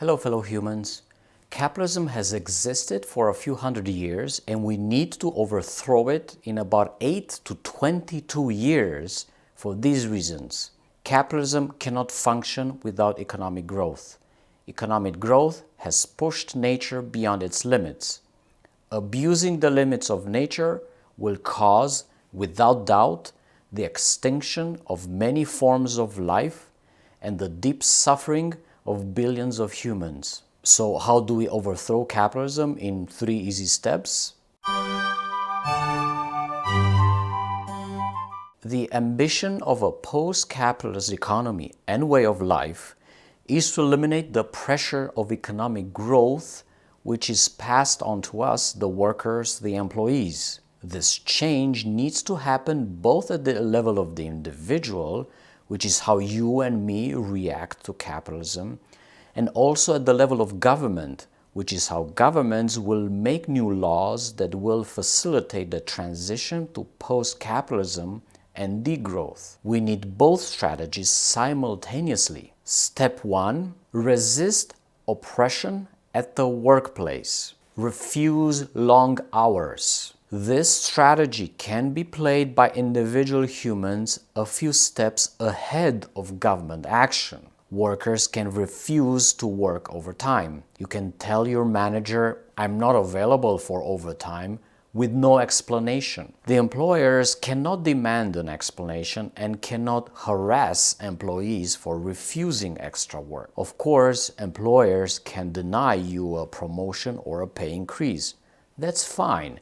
Hello, fellow humans. Capitalism has existed for a few hundred years, and we need to overthrow it in about 8 to 22 years for these reasons. Capitalism cannot function without economic growth. Economic growth has pushed nature beyond its limits. Abusing the limits of nature will cause, without doubt, the extinction of many forms of life and the deep suffering of billions of humans. So how do we overthrow capitalism in 3 easy steps? The ambition of a post-capitalist economy and way of life is to eliminate the pressure of economic growth which is passed on to us, the workers, the employees. This change needs to happen both at the level of the individual, which is how you and me react to capitalism, and also at the level of government, which is how governments will make new laws that will facilitate the transition to post-capitalism and degrowth. We need both strategies simultaneously. Step 1. Resist oppression at the workplace. Refuse long hours. This strategy can be played by individual humans a few steps ahead of government action. Workers can refuse to work overtime. You can tell your manager, "I'm not available for overtime," with no explanation. The employers cannot demand an explanation and cannot harass employees for refusing extra work. Of course, employers can deny you a promotion or a pay increase. That's fine.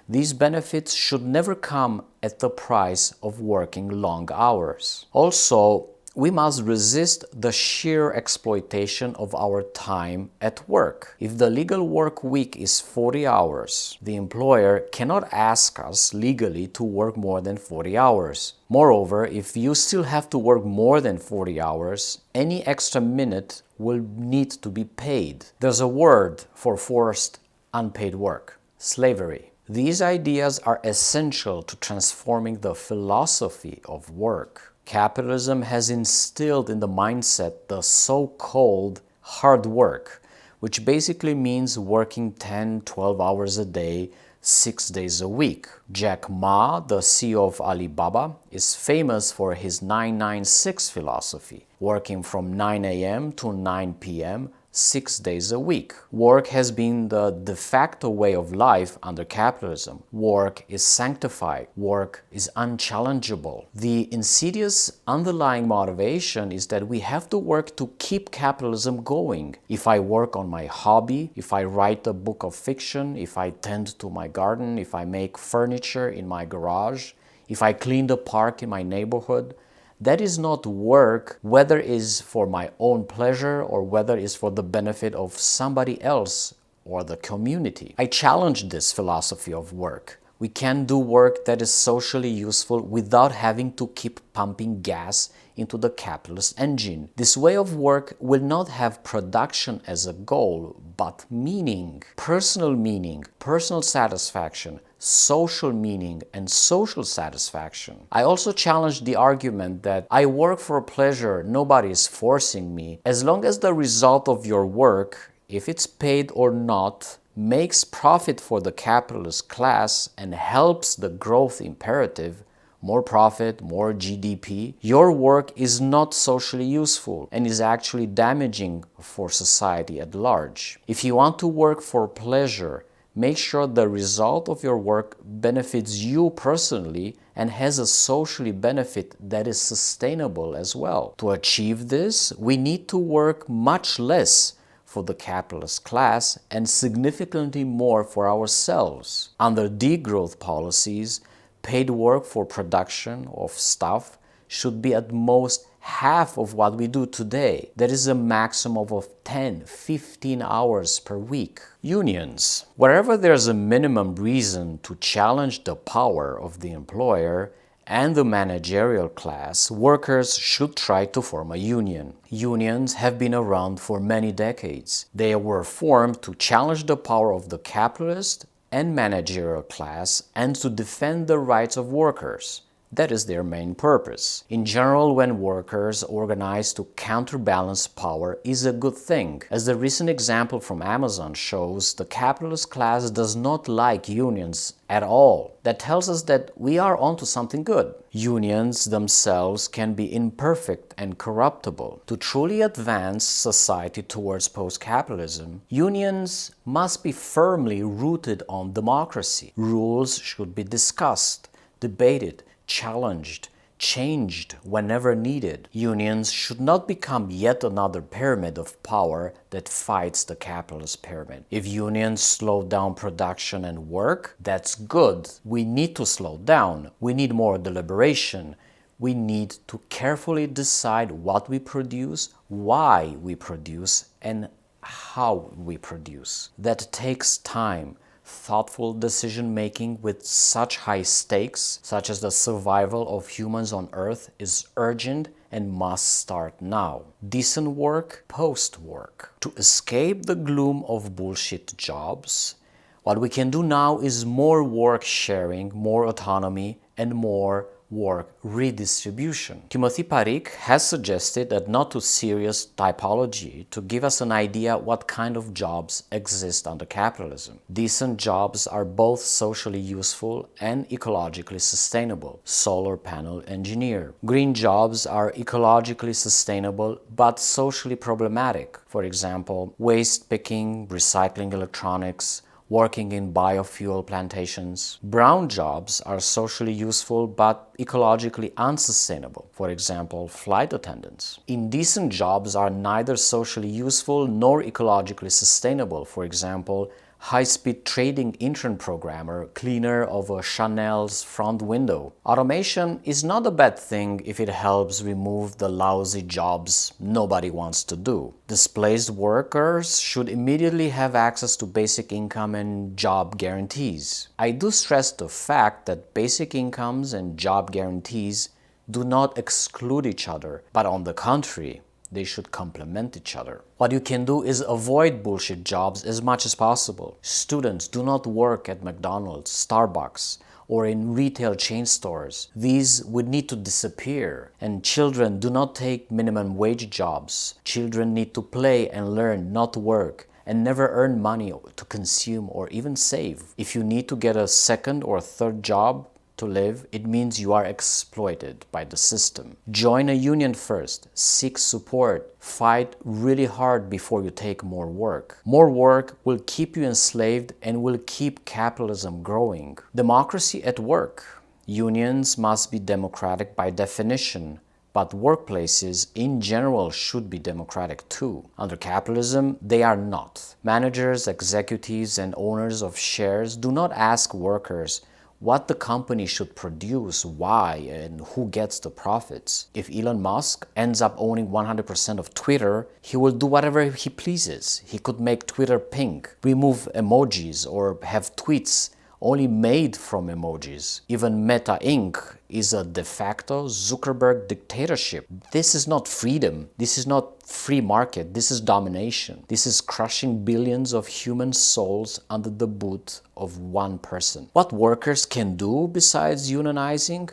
These benefits should never come at the price of working long hours. Also, we must resist the sheer exploitation of our time at work. If the legal work week is 40 hours, the employer cannot ask us legally to work more than 40 hours. Moreover, if you still have to work more than 40 hours, any extra minute will need to be paid. There's a word for forced unpaid work: slavery. These ideas are essential to transforming the philosophy of work. Capitalism has instilled in the mindset the so-called hard work, which basically means working 10, 12 hours a day, 6 days a week. Jack Ma, the CEO of Alibaba, is famous for his 996 philosophy, working from 9 a.m. to 9 p.m., 6 days a week. Work has been the de facto way of life under capitalism. Work is sanctified. Work is unchallengeable. The insidious underlying motivation is that we have to work to keep capitalism going. If I work on my hobby, if I write a book of fiction, if I tend to my garden, if I make furniture in my garage, if I clean the park in my neighborhood, that is not work, whether it is for my own pleasure or whether it is for the benefit of somebody else or the community. I challenge this philosophy of work. We can do work that is socially useful without having to keep pumping gas into the capitalist engine. This way of work will not have production as a goal, but meaning, personal satisfaction, social meaning, and social satisfaction. I also challenge the argument that I work for pleasure, nobody is forcing me. As long as the result of your work, if it's paid or not, makes profit for the capitalist class and helps the growth imperative, more profit, more GDP, your work is not socially useful and is actually damaging for society at large. If you want to work for pleasure, make sure the result of your work benefits you personally and has a socially benefit that is sustainable as well. To achieve this, we need to work much less for the capitalist class and significantly more for ourselves. Under degrowth policies, paid work for production of stuff should be at most half of what we do today. That is a maximum of 10, 15 hours per week. Unions. Wherever there's a minimum reason to challenge the power of the employer and the managerial class, workers should try to form a union. Unions have been around for many decades. They were formed to challenge the power of the capitalist and managerial class and to defend the rights of workers. That is their main purpose. In general, when workers organize to counterbalance power is a good thing. As the recent example from Amazon shows, the capitalist class does not like unions at all. That tells us that we are onto something good. Unions themselves can be imperfect and corruptible. To truly advance society towards post-capitalism, unions must be firmly rooted on democracy. Rules should be discussed, debated, challenged, changed whenever needed. Unions should not become yet another pyramid of power that fights the capitalist pyramid. If unions slow down production and work, that's good. We need to slow down. We need more deliberation. We need to carefully decide what we produce, why we produce, and how we produce. That takes time. Thoughtful decision-making with such high stakes, such as the survival of humans on Earth, is urgent and must start now. Decent work, post-work. To escape the gloom of bullshit jobs, what we can do now is more work sharing, more autonomy, and more work redistribution. Timothy Parikh has suggested a not too serious typology to give us an idea what kind of jobs exist under capitalism. Decent jobs are both socially useful and ecologically sustainable. Solar panel engineer. Green jobs are ecologically sustainable but socially problematic. For example, waste picking, recycling electronics, working in biofuel plantations. Brown jobs are socially useful but ecologically unsustainable. For example, flight attendants. Indecent jobs are neither socially useful nor ecologically sustainable. For example, high-speed trading intern programmer, cleaner of a Chanel's front window. Automation is not a bad thing if it helps remove the lousy jobs nobody wants to do. Displaced workers should immediately have access to basic income and job guarantees. I do stress the fact that basic incomes and job guarantees do not exclude each other, but on the contrary, they should complement each other. What you can do is avoid bullshit jobs as much as possible. Students do not work at McDonald's, Starbucks, or in retail chain stores. These would need to disappear. And children do not take minimum wage jobs. Children need to play and learn, not work, and never earn money to consume or even save. If you need to get a second or third job to live, it means you are exploited by the system. Join a union first, seek support, fight really hard before you take more work. More work will keep you enslaved and will keep capitalism growing. Democracy at work. Unions must be democratic by definition, but workplaces in general should be democratic too. Under capitalism, they are not. Managers, executives, and owners of shares do not ask workers what the company should produce, why, and who gets the profits. If Elon Musk ends up owning 100% of Twitter, he will do whatever he pleases. He could make Twitter pink, remove emojis, or have tweets only made from emojis. Even Meta Inc. is a de facto Zuckerberg dictatorship. This is not freedom. This is not free market. This is domination. This is crushing billions of human souls under the boot of one person. What workers can do besides unionizing?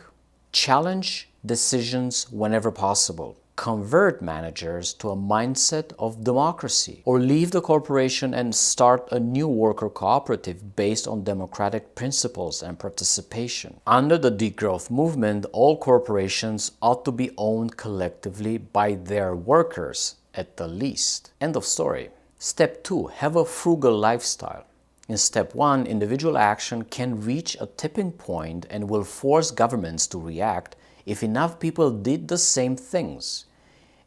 Challenge decisions whenever possible. Convert managers to a mindset of democracy, or leave the corporation and start a new worker cooperative based on democratic principles and participation. Under the degrowth movement, all corporations ought to be owned collectively by their workers at the least. End of story. Step 2. Have a frugal lifestyle. In step 1, individual action can reach a tipping point and will force governments to react if enough people did the same things.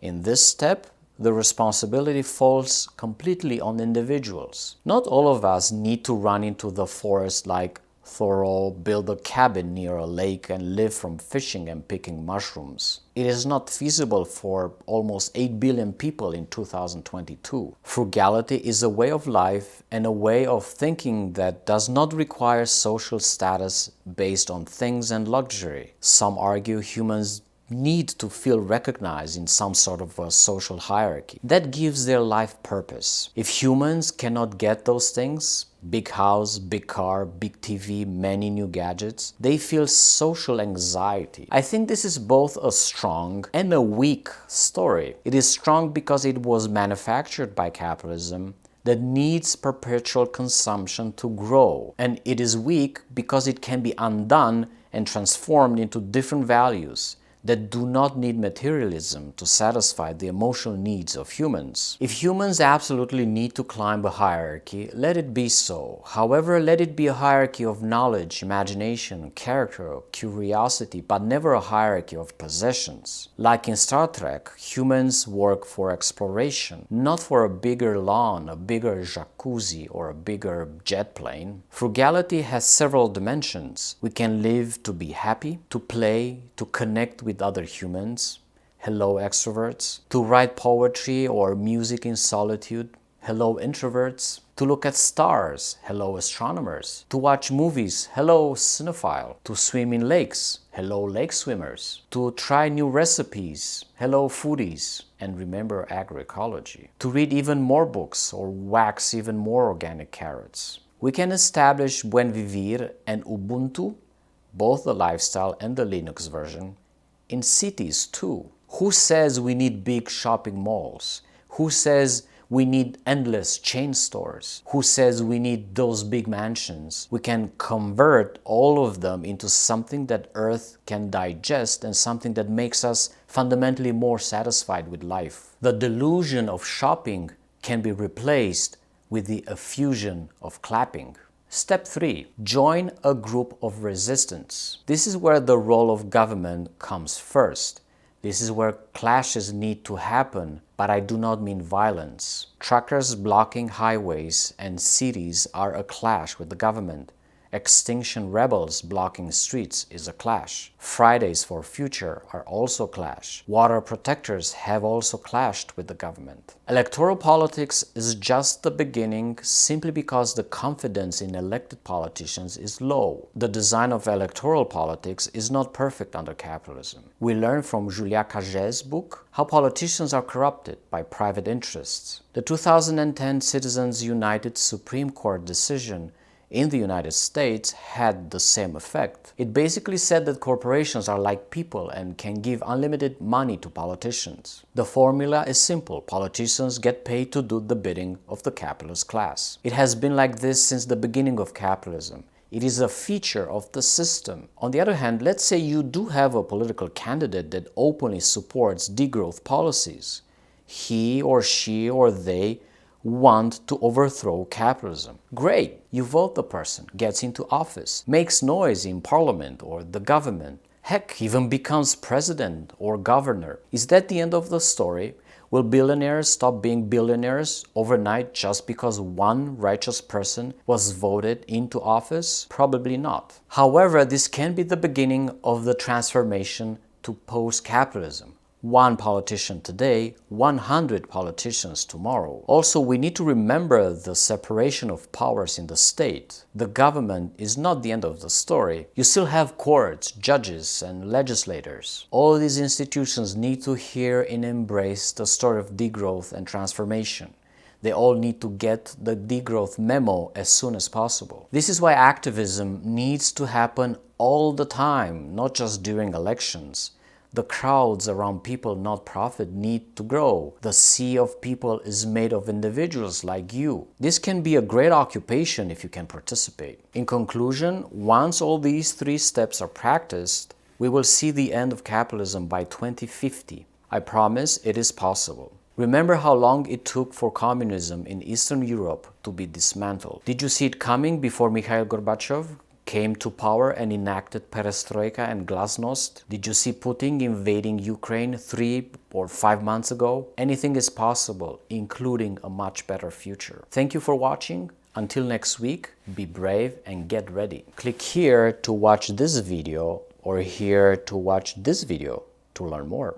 In this step, the responsibility falls completely on individuals. Not all of us need to run into the forest like Thoreau, build a cabin near a lake and live from fishing and picking mushrooms. It is not feasible for almost 8 billion people in 2022. Frugality is a way of life and a way of thinking that does not require social status based on things and luxury. Some argue humans need to feel recognized in some sort of a social hierarchy. That gives their life purpose. If humans cannot get those things, big house, big car, big TV, many new gadgets, they feel social anxiety. I think this is both a strong and a weak story. It is strong because it was manufactured by capitalism that needs perpetual consumption to grow. And it is weak because it can be undone and transformed into different values that do not need materialism to satisfy the emotional needs of humans. If humans absolutely need to climb a hierarchy, let it be so. However, let it be a hierarchy of knowledge, imagination, character, curiosity, but never a hierarchy of possessions. Like in Star Trek, humans work for exploration, not for a bigger lawn, a bigger jacuzzi, or a bigger jet plane. Frugality has several dimensions. We can live to be happy, to play, to connect with other humans. Hello, extroverts. To write poetry or music in solitude. Hello, introverts. To look at stars. Hello, astronomers. To watch movies. Hello, cinephile. To swim in lakes. Hello, lake swimmers. To try new recipes. Hello, foodies. And remember agroecology. To read even more books or wax even more organic carrots. We can establish Buen Vivir and Ubuntu, both the lifestyle and the Linux version, in cities too. Who says we need big shopping malls? Who says we need endless chain stores? Who says we need those big mansions? We can convert all of them into something that Earth can digest and something that makes us fundamentally more satisfied with life. The delusion of shopping can be replaced with the effusion of clapping. Step 3. Join a group of resistance. This is where the role of government comes first. This is where clashes need to happen, but I do not mean violence. Truckers blocking highways and cities are a clash with the government. Extinction rebels blocking streets is a clash. Fridays for Future are also a clash. Water protectors have also clashed with the government. Electoral politics is just the beginning simply because the confidence in elected politicians is low. The design of electoral politics is not perfect under capitalism. We learn from Julia Caget's book how politicians are corrupted by private interests. The 2010 Citizens United Supreme Court decision in the United States had the same effect. It basically said that corporations are like people and can give unlimited money to politicians. The formula is simple. Politicians get paid to do the bidding of the capitalist class. It has been like this since the beginning of capitalism. It is a feature of the system. On the other hand, let's say you do have a political candidate that openly supports degrowth policies. He or she or they want to overthrow capitalism. Great! You vote the person, gets into office, makes noise in parliament or the government, heck, even becomes president or governor. Is that the end of the story? Will billionaires stop being billionaires overnight just because one righteous person was voted into office? Probably not. However, this can be the beginning of the transformation to post-capitalism. One politician today, 100 politicians tomorrow. Also, we need to remember the separation of powers in the state. The government is not the end of the story. You still have courts, judges, and legislators. All these institutions need to hear and embrace the story of degrowth and transformation. They all need to get the degrowth memo as soon as possible. This is why activism needs to happen all the time, not just during elections. The crowds around people, not profit, need to grow. The sea of people is made of individuals like you. This can be a great occupation if you can participate. In conclusion, once all these 3 steps are practiced, we will see the end of capitalism by 2050. I promise it is possible. Remember how long it took for communism in Eastern Europe to be dismantled. Did you see it coming before Mikhail Gorbachev came to power and enacted perestroika and glasnost? Did you see Putin invading Ukraine 3 or 5 months ago? Anything is possible, including a much better future. Thank you for watching. Until next week, be brave and get ready. Click here to watch this video or here to watch this video to learn more.